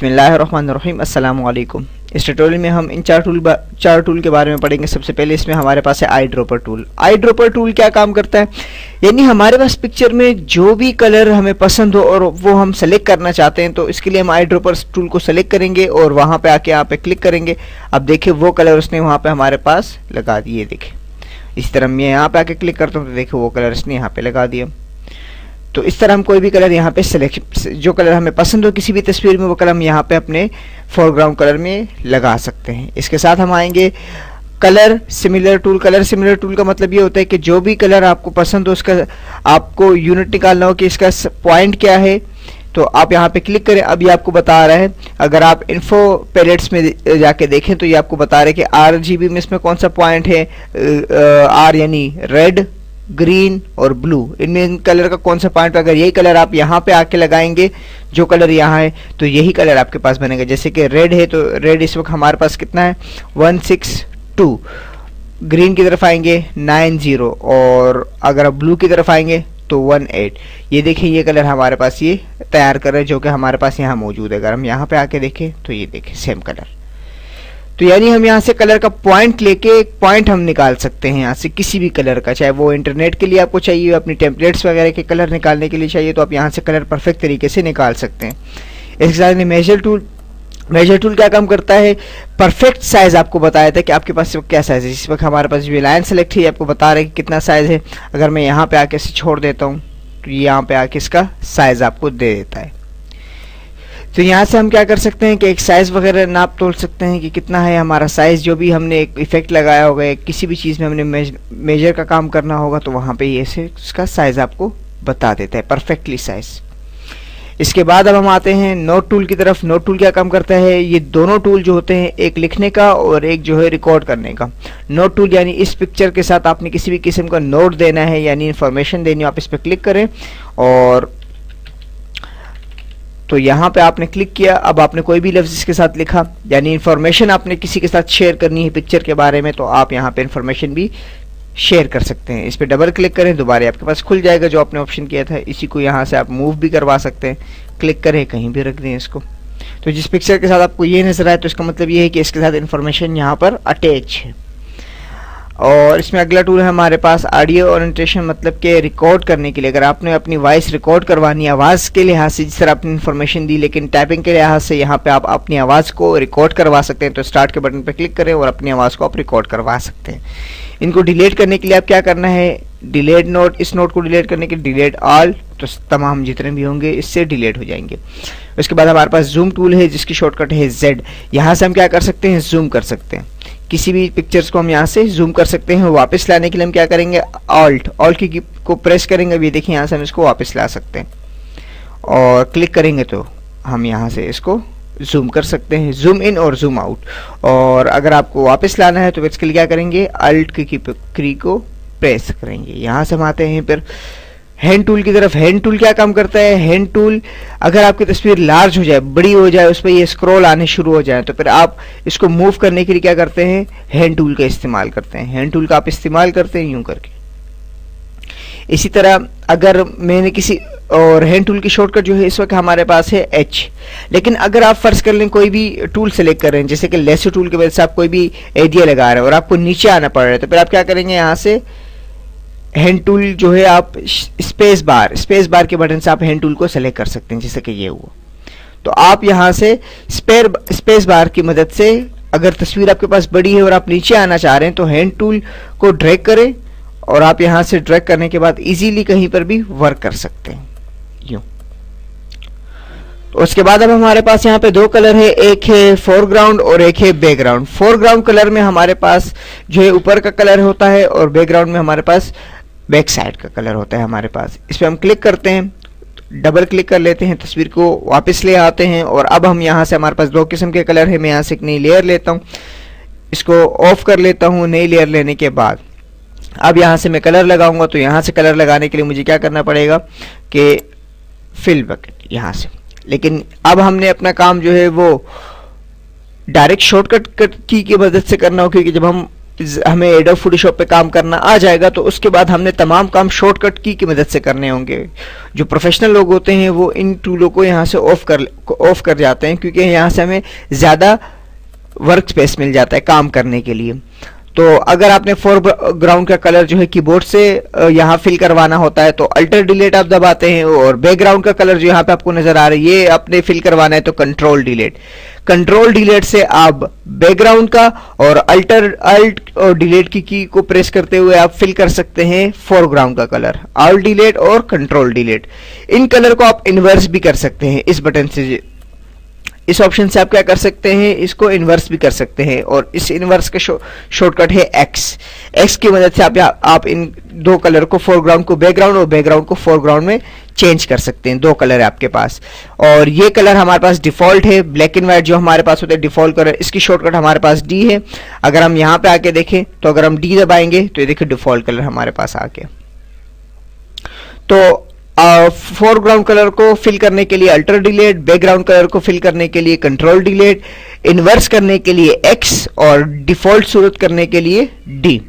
बिस्मिल्लाहिर्रहमानिर्रहीम अस्सलामु अलैकुम। इस ट्यूटोरियल में हम इन चार टूल के बारे में पढ़ेंगे। सबसे पहले इसमें हमारे पास है eye dropper tool. Eye dropper tool क्या काम करता है, यानी हमारे पास पिक्चर में जो भी कलर हमें पसंद हो और वो हम सेलेक्ट करना चाहते हैं, तो इसके लिए हम आई ड्रॉपर टूल को सेलेक्ट करेंगे और वहाँ पे आके यहाँ पे क्लिक करेंगे। अब देखिए वो कलर उसने वहाँ पे हमारे पास लगा दिए। देखिए इस तरह मैं यहाँ पे आके क्लिक करता हूँ तो देखिए वो कलर इसने यहाँ पे लगा दिया। तो इस तरह हम कोई भी कलर यहाँ पे सिलेक्ट, जो कलर हमें पसंद हो किसी भी तस्वीर में, वो कलर हम यहाँ पे अपने फोरग्राउंड कलर में लगा सकते हैं। इसके साथ हम आएंगे colour similar tool. Colour similar tool का मतलब ये होता है कि जो भी कलर आपको पसंद हो उसका आपको यूनिट निकालना हो कि इसका पॉइंट क्या है, तो आप यहाँ पे क्लिक करें। अब ये आपको बता रहा है, अगर आप इन्फो पैलेट्स में जाके देखें तो ये आपको बता रहा है कि RGB में इसमें कौन सा पॉइंट है, R यानी रेड, ग्रीन और ब्लू, इनमें इन कलर का कौन सा पॉइंट। अगर यही कलर आप यहाँ पे आके लगाएंगे, जो कलर यहाँ है, तो यही कलर आपके पास बनेगा। जैसे कि रेड है तो रेड इस वक्त हमारे पास कितना है 162, ग्रीन की तरफ आएंगे 90 और अगर आप ब्लू की तरफ आएंगे तो 18। ये देखिए ये कलर हमारे पास ये तैयार कर रहे हैं जो कि हमारे पास यहाँ मौजूद है। अगर हम यहाँ पे आके देखें तो ये देखें सेम कलर। तो यानी हम यहाँ से कलर का पॉइंट लेके एक पॉइंट हम निकाल सकते हैं यहाँ से किसी भी कलर का, चाहे वो इंटरनेट के लिए आपको चाहिए, अपनी टेम्पलेट्स वगैरह के कलर निकालने के लिए चाहिए, तो आप यहाँ से कलर परफेक्ट तरीके से निकाल सकते हैं। इसके साथ मेजर टूल क्या काम करता है, परफेक्ट साइज आपको बताया था कि आपके पास क्या साइज है। इस वक्त हमारे पास जो लाइन सेलेक्ट है आपको बता रहा है कि कितना साइज है। अगर मैं यहाँ पे आके इसे छोड़ देता हूँ तो यहाँ पे आके इसका साइज आपको दे देता है। तो यहाँ से हम क्या कर सकते हैं कि एक साइज वगैरह नाप तोल सकते हैं कि कितना है हमारा साइज। जो भी हमने एक इफेक्ट लगाया होगा, किसी भी चीज़ में हमने मेजर का काम करना होगा, तो वहाँ पे ये से उसका साइज आपको बता देता है, परफेक्टली साइज। इसके बाद अब हम आते हैं नोट टूल की तरफ। नोट टूल क्या काम करता है, ये दोनों टूल जो होते हैं, एक लिखने का और एक जो है रिकॉर्ड करने का। नोट टूल यानी इस पिक्चर के साथ आपने किसी भी किस्म का नोट देना है यानी इन्फॉर्मेशन देनी हो, आप इस पर क्लिक करें और तो यहाँ पे आपने क्लिक किया। अब आपने कोई भी लफ्ज़ इसके साथ लिखा, यानी इन्फॉर्मेशन आपने किसी के साथ शेयर करनी है पिक्चर के बारे में, तो आप यहाँ पे इन्फॉर्मेशन भी शेयर कर सकते हैं। इस पर डबल क्लिक करें, दोबारा आपके पास खुल जाएगा जो आपने ऑप्शन किया था। इसी को यहाँ से आप मूव भी करवा सकते हैं, क्लिक करें कहीं भी रख दें इसको। तो जिस पिक्चर के साथ आपको ये नजर आए तो इसका मतलब ये है कि इसके साथ इन्फॉर्मेशन यहाँ पर अटैच है। और इसमें अगला टूल है हमारे पास ऑडियो ओरिएंटेशन, मतलब कि रिकॉर्ड करने के लिए। अगर आपने अपनी वॉइस रिकॉर्ड करवानी है आवाज़ के लिहाज से, जिस तरह आपने इन्फॉर्मेशन दी, लेकिन टाइपिंग के लिहाज से यहाँ पे आप अपनी आवाज़ को रिकॉर्ड करवा सकते हैं, तो स्टार्ट के बटन पर क्लिक करें और अपनी आवाज़ को आप रिकॉर्ड करवा सकते हैं। इनको डिलीट करने के लिए आप क्या करना है, डिलीट नोट, इस नोट को डिलीट करने के लिए डिलीट ऑल, तो तमाम जितने भी होंगे इससे डिलीट हो जाएंगे। उसके बाद हमारे पास जूम टूल है जिसकी शॉर्टकट है Z। यहाँ से हम क्या कर सकते हैं, जूम कर सकते हैं। किसी भी पिक्चर्स को हम यहाँ से जूम कर सकते हैं। वापस लाने के लिए हम क्या करेंगे, ऑल्ट की को प्रेस करेंगे। अभी देखिए यहाँ से हम इसको वापस ला सकते हैं और क्लिक करेंगे तो हम यहाँ से इसको जूम कर सकते हैं, जूम इन और जूम आउट। और अगर आपको वापस लाना है तो इसके लिए क्या करेंगे, अल्ट की को प्रेस करेंगे। यहाँ से हम आते हैं फिर हैंड टूल की तरफ। हैंड टूल क्या काम करता है, हैंड टूल अगर आपकी तस्वीर लार्ज हो जाए, बड़ी हो जाए, उस पर ये स्क्रॉल आने शुरू हो जाए, तो फिर आप इसको मूव करने के लिए क्या करते हैं, हैंड टूल का इस्तेमाल करते हैं। हैंड टूल का आप इस्तेमाल करते हैं यूं करके। इसी तरह अगर मैंने किसी और हैंड टूल की शॉर्टकट जो है इस वक्त हमारे पास है H। लेकिन अगर आप फर्ज कर लें कोई भी टूल सेलेक्ट कर रहे हैं, जैसे कि लेसो टूल की वजह से आप कोई भी एरिया लगा रहे हैं और आपको नीचे आना पड़ रहा है, तो फिर आप क्या करेंगे, यहाँ से हैंड टूल जो है आप स्पेस बार के बटन से आप हैंड टूल को सेलेक्ट कर सकते हैं, जैसे कि ये हुआ। तो आप यहाँ से स्पेस बार की मदद से अगर तस्वीर आपके पास बड़ी है और आप नीचे आना चाह रहे हैं तो हैंड टूल को ड्रैग करें और आप यहाँ से ड्रैग करने के बाद इजीली कहीं पर भी वर्क कर सकते हैं यूं। उसके बाद अब हमारे पास यहाँ पे दो कलर है, एक है फोरग्राउंड और एक है बैकग्राउंड। फोरग्राउंड कलर में हमारे पास जो है ऊपर का कलर होता है और बैकग्राउंड में हमारे पास बैक साइड का कलर होता है हमारे पास। इस पर हम क्लिक करते हैं, डबल क्लिक कर लेते हैं, तस्वीर को वापस ले आते हैं और अब हम यहाँ से हमारे पास दो किस्म के कलर है। मैं यहाँ से एक नई लेयर लेता हूँ, इसको ऑफ कर लेता हूँ। नई लेयर लेने के बाद अब यहाँ से मैं कलर लगाऊंगा, तो यहाँ से कलर लगाने के लिए मुझे क्या करना पड़ेगा कि फिल बकेट यहाँ से। लेकिन अब हमने अपना काम जो है वो डायरेक्ट शॉर्टकट की मदद से करना हो, क्योंकि जब हम हमें एडोब फोटोशॉप पे काम करना आ जाएगा तो उसके बाद हमने तमाम काम शॉर्टकट की मदद से करने होंगे। जो प्रोफेशनल लोग होते हैं वो इन टूलों को यहाँ से ऑफ कर जाते हैं, क्योंकि यहाँ से हमें ज़्यादा वर्क स्पेस मिल जाता है काम करने के लिए। तो अगर आपने फोरग्राउंड का कलर जो है कीबोर्ड से यहाँ फिल करवाना होता है तो अल्टर डिलीट आप दबाते हैं, और बैकग्राउंड का कलर जो यहाँ पे आपको नजर आ रहा है ये आपने फिल करवाना है तो कंट्रोल डिलीट से आप बैकग्राउंड का और अल्ट और डिलीट की को प्रेस करते हुए आप फिल कर सकते हैं फोरग्राउंड का कलर। अल्ट डिलीट और कंट्रोल डिलीट, इन कलर को आप इन्वर्स भी कर सकते हैं इस बटन से। इस ऑप्शन से आप क्या कर सकते हैं, इसको इन्वर्स भी कर सकते हैं, और इस इन्वर्स का शॉर्टकट है एक्स की मदद से आप इन दो कलर को, फोरग्राउंड को बैकग्राउंड और बैकग्राउंड को फोरग्राउंड में चेंज कर सकते हैं। दो कलर है आपके पास, और ये कलर हमारे पास डिफॉल्ट है, ब्लैक एंड व्हाइट जो हमारे पास होता है डिफॉल्ट कलर, इसकी शॉर्टकट हमारे पास डी है। अगर हम यहाँ पे आके देखें तो अगर हम डी दबाएंगे तो ये देखिए डिफॉल्ट कलर हमारे पास आ गया। तो फोरग्राउंड कलर को फिल करने के लिए अल्टर डिलीट, बैकग्राउंड कलर को फिल करने के लिए कंट्रोल डिलीट, इन्वर्स करने के लिए एक्स और डिफॉल्ट सूरत करने के लिए डी।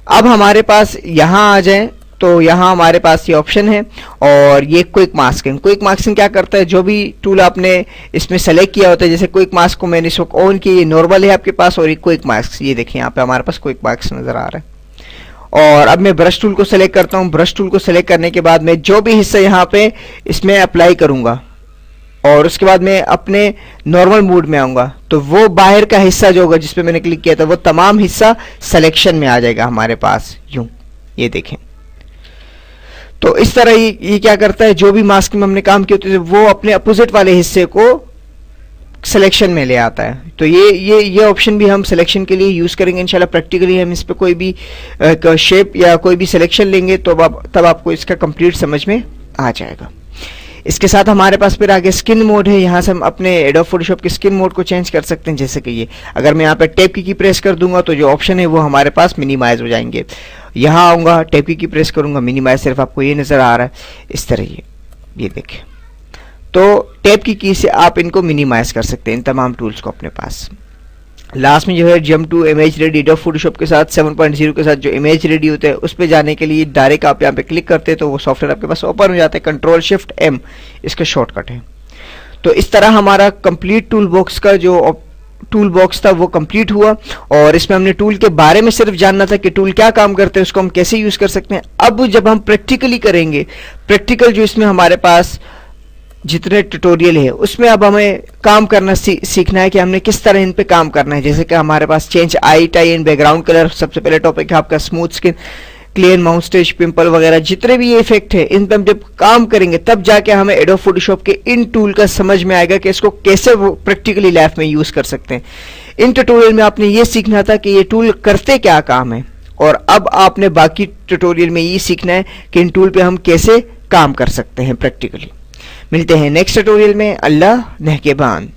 अब हमारे पास यहां आ जाए तो यहां हमारे पास ये ऑप्शन है, और ये क्विक मास्किंग। क्विक मास्किंग क्या करता है, जो भी टूल आपने इसमें सेलेक्ट किया होता है, जैसे क्विक मास्क को मैंने इसको ऑन किया, ये नॉर्मल है आपके पास, और ये क्विक मास्क, ये देखिए यहाँ पे हमारे पास क्विक मास्क नजर आ रहा है। और अब मैं ब्रश टूल को सेलेक्ट करता हूं। ब्रश टूल को सेलेक्ट करने के बाद मैं जो भी हिस्सा यहां पे इसमें अप्लाई करूंगा और उसके बाद मैं अपने नॉर्मल मोड में आऊंगा तो वो बाहर का हिस्सा जो होगा जिस पे मैंने क्लिक किया था वो तमाम हिस्सा सिलेक्शन में आ जाएगा हमारे पास, यूं ये देखें। तो इस तरह ये क्या करता है, जो भी मास्क में हमने काम किए थे वो अपने अपोजिट वाले हिस्से को सिलेक्शन में ले आता है। तो ये ऑप्शन भी हम सिलेक्शन के लिए यूज करेंगे इंशाल्लाह। प्रैक्टिकली हम इस पे कोई भी शेप या कोई भी सिलेक्शन लेंगे तो तब आपको इसका कंप्लीट समझ में आ जाएगा। इसके साथ हमारे पास फिर आगे स्किन मोड है। यहाँ से हम अपने एडोब फोटोशॉप के स्किन मोड को चेंज कर सकते हैं, जैसे कि ये अगर मैं यहाँ पे टैब की प्रेस कर दूंगा तो जो ऑप्शन है वो हमारे पास मिनिमाइज हो जाएंगे। यहाँ आऊंगा, टैब की प्रेस करूंगा, मिनिमाइज सिर्फ आपको ये नजर आ रहा है इस तरह, ये देखें। तो टैब की से आप इनको मिनिमाइज कर सकते हैं इन तमाम टूल्स को अपने पास। लास्ट में जो है jump to image ready, Adobe Photoshop के साथ 7.0 के साथ जो इमेज रेडी होता है उस पे जाने के लिए डायरेक्ट आप यहाँ पे क्लिक करते हैं तो वो सॉफ्टवेयर आपके पास ओपन हो जाता है। कंट्रोल शिफ्ट एम इसका शॉर्टकट है। तो इस तरह हमारा कंप्लीट टूल बॉक्स का जो टूल बॉक्स था वो कंप्लीट हुआ, और इसमें हमने टूल के बारे में सिर्फ जानना था कि टूल क्या काम करते हैं, उसको हम कैसे यूज कर सकते हैं। अब जब हम प्रैक्टिकली करेंगे, प्रैक्टिकल जो इसमें हमारे पास जितने ट्यूटोरियल है उसमें अब हमें काम करना सीखना है कि हमने किस तरह इन पे काम करना है। जैसे कि हमारे पास change eye tie and background colour, सबसे पहले टॉपिक है आपका smooth skin, clear moustache, pimple वगैरह जितने भी ये इफेक्ट है इन पे हम जब काम करेंगे तब जाके हमें एडोब फोटोशॉप के इन टूल का समझ में आएगा कि इसको कैसे वो प्रैक्टिकली लाइफ में यूज कर सकते हैं। इन ट्यूटोरियल में आपने ये सीखना था कि ये टूल करते क्या काम है, और अब आपने बाकी ट्यूटोरियल में ये सीखना है कि इन टूल पे हम कैसे काम कर सकते हैं प्रैक्टिकली। मिलते हैं नेक्स्ट ट्यूटोरियल में। अल्लाह नेहकेबान।